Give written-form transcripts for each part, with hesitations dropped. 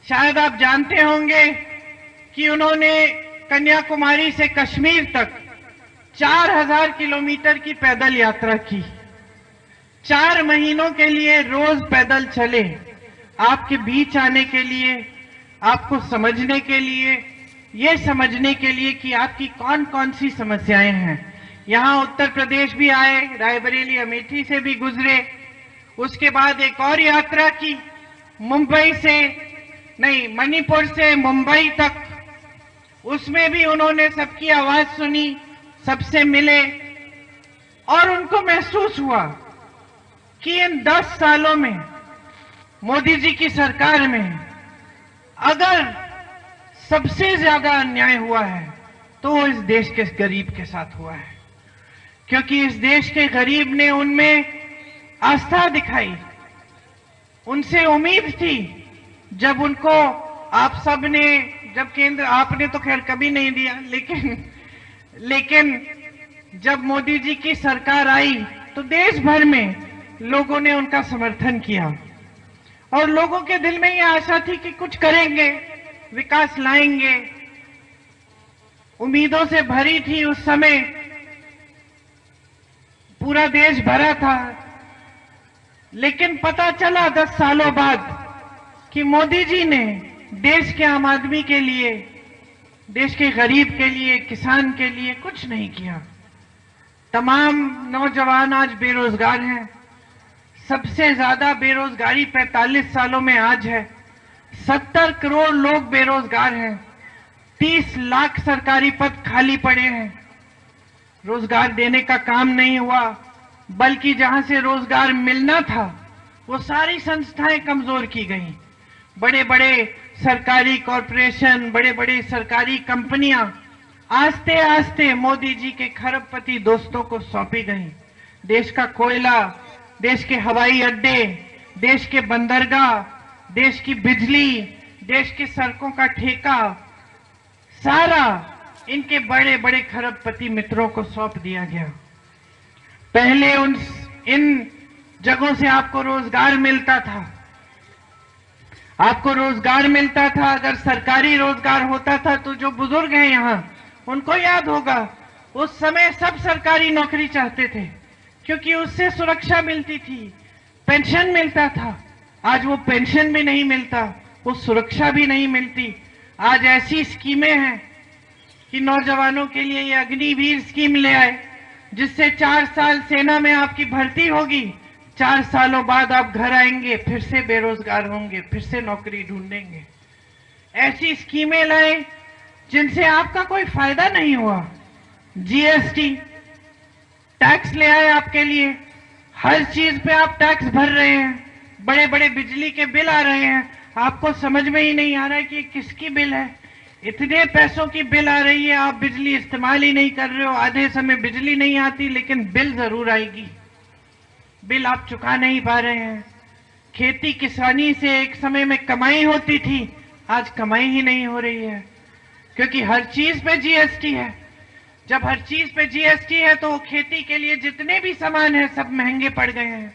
शायद आप जानते होंगे कि उन्होंने कन्याकुमारी से कश्मीर तक 4000 किलोमीटर की पैदल यात्रा की। 4 महीनों के लिए रोज पैदल चले, आपके बीच आने के लिए, आपको समझने के लिए, ये समझने के लिए कि आपकी कौन कौन सी समस्याएं हैं। यहां उत्तर प्रदेश भी आए, रायबरेली अमेठी से भी गुजरे, उसके बाद एक और यात्रा की मणिपुर से मुंबई तक। उसमें भी उन्होंने सबकी आवाज सुनी, सबसे मिले और उनको महसूस हुआ कि इन 10 सालों में मोदी जी की सरकार में अगर सबसे ज्यादा अन्याय हुआ है तो वो इस देश के गरीब के साथ हुआ है, क्योंकि इस देश के गरीब ने उनमें आस्था दिखाई, उनसे उम्मीद थी। जब उनको आप सब ने, जब केंद्र, आपने तो खैर कभी नहीं दिया, लेकिन जब मोदी जी की सरकार आई तो देश भर में लोगों ने उनका समर्थन किया और लोगों के दिल में ये आशा थी कि कुछ करेंगे, विकास लाएंगे। उम्मीदों से भरी थी उस समय, पूरा देश भरा था। लेकिन पता चला 10 सालों बाद कि मोदी जी ने देश के आम आदमी के लिए, देश के गरीब के लिए, किसान के लिए कुछ नहीं किया। तमाम नौजवान आज बेरोजगार हैं। सबसे ज्यादा बेरोजगारी 45 सालों में आज है। 70 करोड़ लोग बेरोजगार हैं। 30 लाख सरकारी पद खाली पड़े हैं। रोजगार देने का काम नहीं हुआ, बल्कि जहां से रोजगार मिलना था वो सारी संस्थाएं कमजोर की गई। बड़े बड़े सरकारी कॉरपोरेशन, बड़े बड़े सरकारी कंपनियां आस्ते आस्ते मोदी जी के खरबपति दोस्तों को सौंपी गई। देश का कोयला, देश के हवाई अड्डे, देश के बंदरगाह, देश की बिजली, देश की सड़कों का ठेका, सारा इनके बड़े बड़े खरबपति मित्रों को सौंप दिया गया। पहले इन जगहों से आपको रोजगार मिलता था, अगर सरकारी रोजगार होता था तो जो बुजुर्ग हैं यहां, उनको याद होगा उस समय सब सरकारी नौकरी चाहते थे, क्योंकि उससे सुरक्षा मिलती थी, पेंशन मिलता था। आज वो पेंशन भी नहीं मिलता, वो सुरक्षा भी नहीं मिलती। आज ऐसी स्कीमें हैं कि नौजवानों के लिए ये अग्निवीर स्कीम ले आए, जिससे 4 साल सेना में आपकी भर्ती होगी, 4 सालों बाद आप घर आएंगे, फिर से बेरोजगार होंगे, फिर से नौकरी ढूंढेंगे। ऐसी स्कीमें लाए जिनसे आपका कोई फायदा नहीं हुआ। जीएसटी टैक्स ले आए आपके लिए, हर चीज पे आप टैक्स भर रहे हैं। बड़े बड़े बिजली के बिल आ रहे हैं, आपको समझ में ही नहीं आ रहा है कि किसकी बिल है। इतने पैसों की बिल आ रही है, आप बिजली इस्तेमाल ही नहीं कर रहे हो। आधे समय बिजली नहीं आती, लेकिन बिल जरूर आएगी। बिल आप चुका नहीं पा रहे हैं। खेती किसानी से एक समय में कमाई होती थी, आज कमाई ही नहीं हो रही है, क्योंकि हर चीज पे जीएसटी है। जब हर चीज पे जीएसटी है तो खेती के लिए जितने भी सामान है सब महंगे पड़ गए हैं।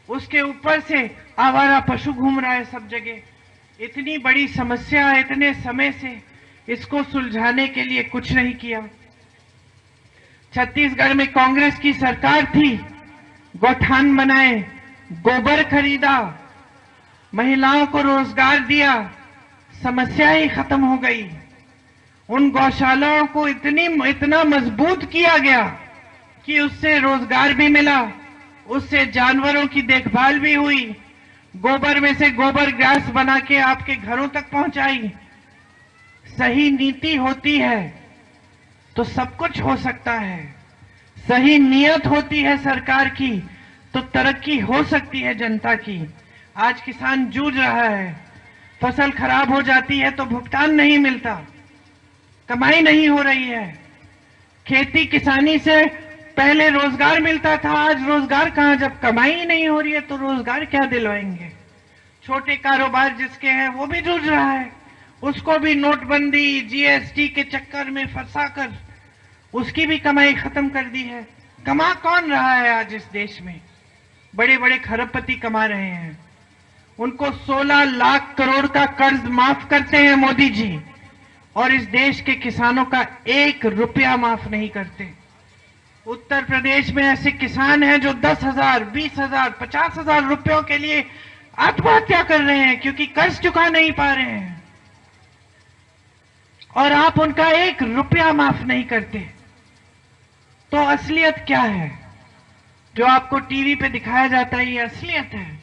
उसके ऊपर से आवारा पशु घूम रहा है सब जगह। इतनी बड़ी समस्या, इतने समय से इसको सुलझाने के लिए कुछ नहीं किया। छत्तीसगढ़ में कांग्रेस की सरकार थी, गौठान बनाए, गोबर खरीदा, महिलाओं को रोजगार दिया, समस्या ही खत्म हो गई। उन गौशालाओं को इतना मजबूत किया गया कि उससे रोजगार भी मिला, उससे जानवरों की देखभाल भी हुई, गोबर में से गोबर गैस बना के आपके घरों तक पहुंचाई। सही नीति होती है तो सब कुछ हो सकता है। सही नियत होती है सरकार की तो तरक्की हो सकती है जनता की। आज किसान जूझ रहा है, फसल खराब हो जाती है तो भुगतान नहीं मिलता, कमाई नहीं हो रही है। खेती किसानी से पहले रोजगार मिलता था, आज रोजगार कहां? जब कमाई ही नहीं हो रही है तो रोजगार क्या दिलवाएंगे? छोटे कारोबार जिसके हैं वो भी जूझ रहा है, उसको भी नोटबंदी, जीएसटी के चक्कर में फंसाकर उसकी भी कमाई खत्म कर दी है। कमा कौन रहा है आज इस देश में? बड़े बड़े खरबपति कमा रहे हैं। उनको 16 लाख करोड़ का कर्ज माफ करते हैं मोदी जी, और इस देश के किसानों का 1 रुपया माफ नहीं करते। उत्तर प्रदेश में ऐसे किसान हैं जो 10,000, 20,000, 50,000 रुपयों के लिए आत्महत्या कर रहे हैं क्योंकि कर्ज चुका नहीं पा रहे हैं, और आप उनका 1 रुपया माफ नहीं करते। तो असलियत क्या है? जो आपको टीवी पे दिखाया जाता है ये असलियत है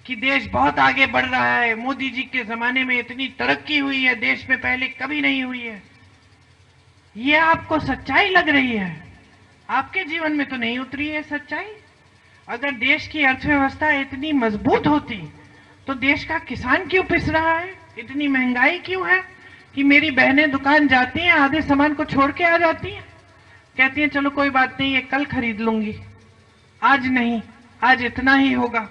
कि देश बहुत आगे बढ़ रहा है, मोदी जी के जमाने में इतनी तरक्की हुई है, देश में पहले कभी नहीं हुई है। ये आपको सच्चाई लग रही है, आपके जीवन में तो नहीं उतरी है सच्चाई। अगर देश की अर्थव्यवस्था इतनी मजबूत होती तो देश का किसान क्यों पिस रहा है? इतनी महंगाई क्यों है कि मेरी बहनें दुकान जाती हैं, आधे सामान को छोड़ के आ जाती हैं, कहती हैं चलो कोई बात नहीं, ये कल खरीद लूंगी, आज नहीं, आज इतना ही होगा,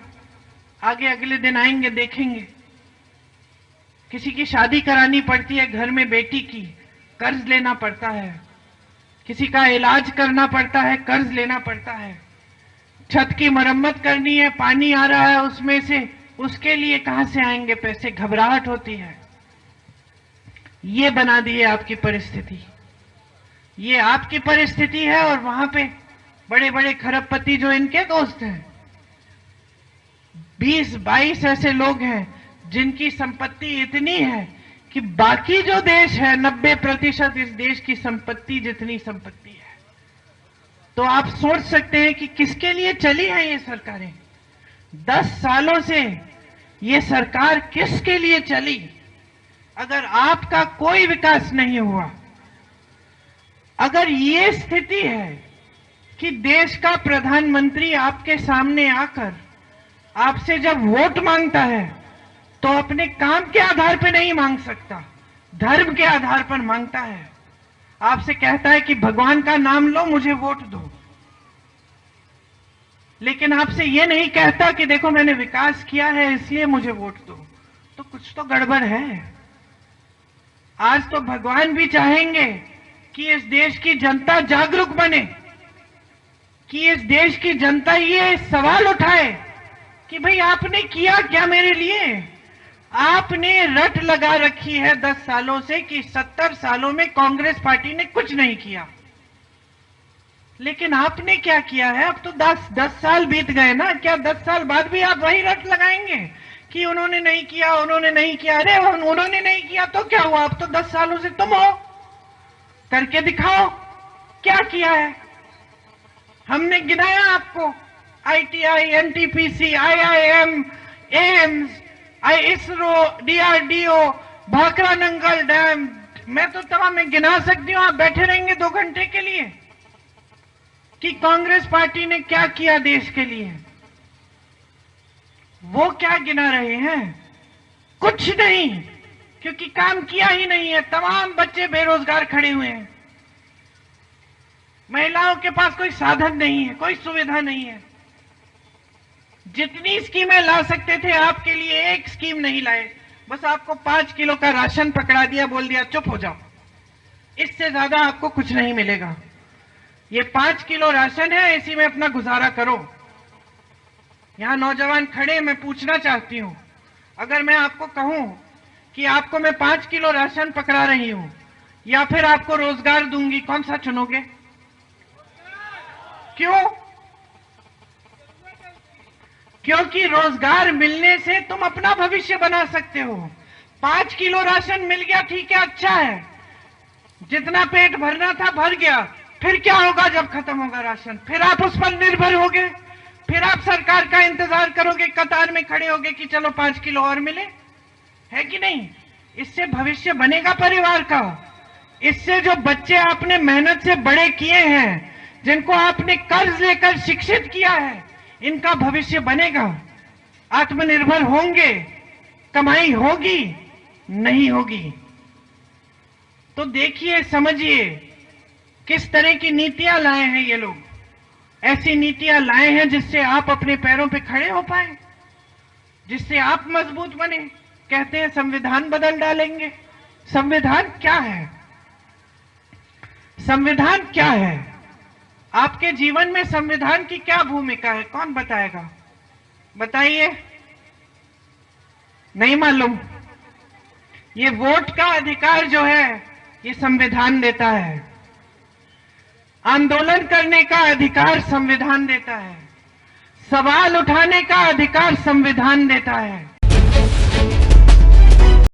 आगे अगले दिन आएंगे देखेंगे। किसी की शादी करानी पड़ती है घर में बेटी की, कर्ज लेना पड़ता है। किसी का इलाज करना पड़ता है, कर्ज लेना पड़ता है। छत की मरम्मत करनी है, पानी आ रहा है उसमें से, उसके लिए कहां से आएंगे पैसे? घबराहट होती है। ये बना दी है आपकी परिस्थिति, ये आपकी परिस्थिति है। और वहां पे बड़े बड़े खरबपति जो इनके दोस्त हैं, 20-22 ऐसे लोग हैं जिनकी संपत्ति इतनी है कि बाकी जो देश है 90% इस देश की संपत्ति जितनी संपत्ति है। तो आप सोच सकते हैं कि किसके लिए चली है ये सरकारें। 10 सालों से ये सरकार किसके लिए चली? अगर आपका कोई विकास नहीं हुआ, अगर ये स्थिति है कि देश का प्रधानमंत्री आपके सामने आकर आपसे जब वोट मांगता है तो अपने काम के आधार पर नहीं मांग सकता, धर्म के आधार पर मांगता है। आपसे कहता है कि भगवान का नाम लो, मुझे वोट दो। लेकिन आपसे यह नहीं कहता कि देखो मैंने विकास किया है इसलिए मुझे वोट दो। तो कुछ तो गड़बड़ है। आज तो भगवान भी चाहेंगे कि इस देश की जनता जागरूक बने, कि इस देश की जनता ये सवाल उठाए कि भाई आपने किया क्या मेरे लिए? आपने रट लगा रखी है 10 सालों से कि 70 सालों में कांग्रेस पार्टी ने कुछ नहीं किया, लेकिन आपने क्या किया है? अब तो 10 साल बीत गए ना, क्या 10 साल बाद भी आप वही रट लगाएंगे कि उन्होंने नहीं किया, उन्होंने नहीं किया? अरे उन्होंने नहीं किया तो क्या हुआ? अब तो 10 सालों से तुम हो, करके दिखाओ क्या किया है। हमने गिनाया आपको, ITI, NTPC, IIM, AIIMS, ISRO, DRDO, Bhakra Nangal dam, मैं तो तमाम में गिना सकती हूं। आप बैठे रहेंगे 2 घंटे के लिए कि कांग्रेस पार्टी ने क्या किया देश के लिए। वो क्या गिना रहे हैं? कुछ नहीं, क्योंकि काम किया ही नहीं है। तमाम बच्चे बेरोजगार खड़े हुए हैं, महिलाओं के पास कोई साधन नहीं है, कोई सुविधा नहीं है। जितनी स्कीमें ला सकते थे आपके लिए एक स्कीम नहीं लाए, बस आपको 5 किलो का राशन पकड़ा दिया, बोल दिया चुप हो जाओ, इससे ज्यादा आपको कुछ नहीं मिलेगा। ये 5 किलो राशन है, इसी में अपना गुजारा करो। यहां नौजवान खड़े, मैं पूछना चाहती हूं, अगर मैं आपको कहूं कि आपको मैं 5 किलो राशन पकड़ा रही हूं या फिर आपको रोजगार दूंगी, कौन सा चुनोगे? क्यों? क्योंकि रोजगार मिलने से तुम अपना भविष्य बना सकते हो। 5 किलो राशन मिल गया, ठीक है, अच्छा है, जितना पेट भरना था भर गया। फिर क्या होगा जब खत्म होगा राशन? फिर आप उस पर निर्भर होगे, फिर आप सरकार का इंतजार करोगे, कतार में खड़े होगे कि चलो 5 किलो और मिले, है कि नहीं? इससे भविष्य बनेगा परिवार का। इससे जो बच्चे आपने मेहनत से बड़े किए हैं, जिनको आपने कर्ज लेकर शिक्षित किया है, इनका भविष्य बनेगा, आत्मनिर्भर होंगे, कमाई होगी, नहीं होगी। तो देखिए, समझिए किस तरह की नीतियां लाए हैं ये लोग। ऐसी नीतियां लाए हैं जिससे आप अपने पैरों पे खड़े हो पाए, जिससे आप मजबूत बने। कहते हैं संविधान बदल डालेंगे। संविधान क्या है? संविधान क्या है? आपके जीवन में संविधान की क्या भूमिका है? कौन बताएगा? बताइए। नहीं मालूम? ये वोट का अधिकार जो है ये संविधान देता है, आंदोलन करने का अधिकार संविधान देता है, सवाल उठाने का अधिकार संविधान देता है।